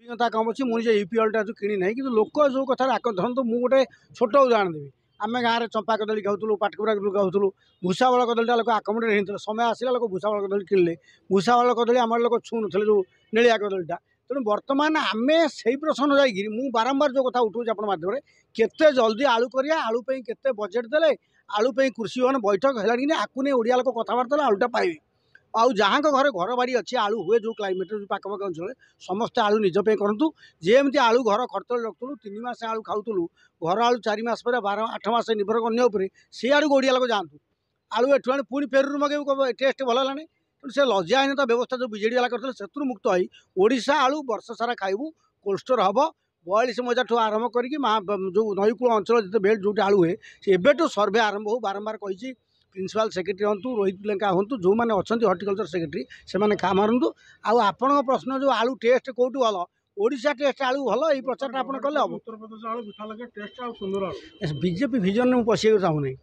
କଥା कम अच्छी मुझे यूपीएल टा जो किणी ना कि लोक जो कथा धरत मुझे गोटे छोट उदाहरण देवी आम गाँव में चंपा कदली खाऊलू पाटकुरा खाऊलू भूषावल कदलीटा लोक आकमोडेट होता समय आसला लोक भूषावल कदली किणले भूषावल कदली आम लोक छू ना जो नेलिया कदलीटा तेणु बर्तमान आम से प्रश्न जाकि मुझे बारंबार जो कथा उठाऊँ आप मध्यम केते जल्दी आलू करिया आलू केते बजेट देले आलू कृषि भवन बैठक है आकु नहीं ओडिया लोक कथबार्ता आलूटा पाइबे आउ जहाँ घरे घर बाड़ी अच्छी आलू हुए जो क्लाइमेट जो पाखपाख अंचल समस्ते आलू निजपाई करूँ जेमती आलू घर खर्च रखुलू 3 मास आलू खाऊलू घर आलू 4 मास पर 8 मास निर्भर अन्य सी आड़ को ओडिया लोक जातु आलू एठू आने पुणी फेरू मगेबू टेस्ट भल है तेणु से लज्जाहीनता व्यवस्था जो बीजेडी वाला करते से मुक्त हो ओडिशा आलू वर्ष सारा खाइबू कोल्ड स्टोर हम 42 मजा ठू आरंभ करके जो नईकूल अंचल जिते बेल्ट जो आलू हुए एवं सर्वे आरंभ हो बारंबार कही प्रिंसिपाल सेक्रेटरी हूँ रोहित लेंका हूँ जो मैंने अच्छा हर्टिकलचर सेक्रेटरी से खा मारतु आपण प्रश्न जो आलू टेस्ट कौटू भल ओडिशा टेस्ट आलू भल ये प्रचार आप कले हम उत्तर प्रदेश आलू मिठा लगे टेस्ट आ सुंदर आलू बीजेपी विजन में पशिया चाहूना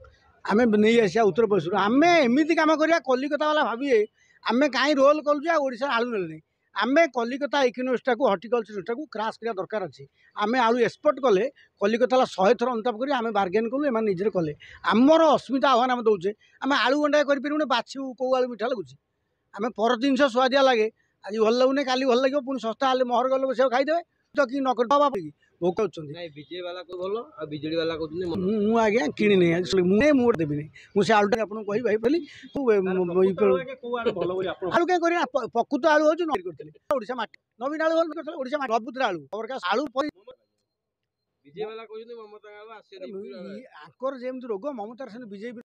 आम नहीं आसा उत्तर प्रदेश आम एमती कम करा कलिकता वाला भाविए आम कहीं रोल करुचे ओडिशा आलू ना आम कलिकता इकोनोमिक्सटा को हर्टिकलचरटा को क्रास करा दरकार अच्छे आम आलू एक्सपोर्ट कले कलिकता 100 थर अनुताप कर आम बार्गेन कलु एम निजे कले आमर अस्मिता आह्वान आम दौचे आम आलू गंडा कर बाछू कौ आलू मिठा लगुच आम पर जिन स्वादिया लगे आज भल लगुनि काली भल लगे पुणी सस्ता हेल्ले महर गल बस खाईदे तो कि नक भोक बीजेपी वाला को भलो आ बीजेडी वाला को मुझे आज्ञा किणी नहीं मुझे देवी नहीं मुझे आलूटा आपको कही भाई बोली आलू कहीं कर प्रकृत आलू हूँ ओडिशा माटी नवीन आलू ओडिशा माटी सबुत आलू आलू बीजेपी वाला कहते ममता आलू आसे आंकर जमी रोग ममतार बीजेपी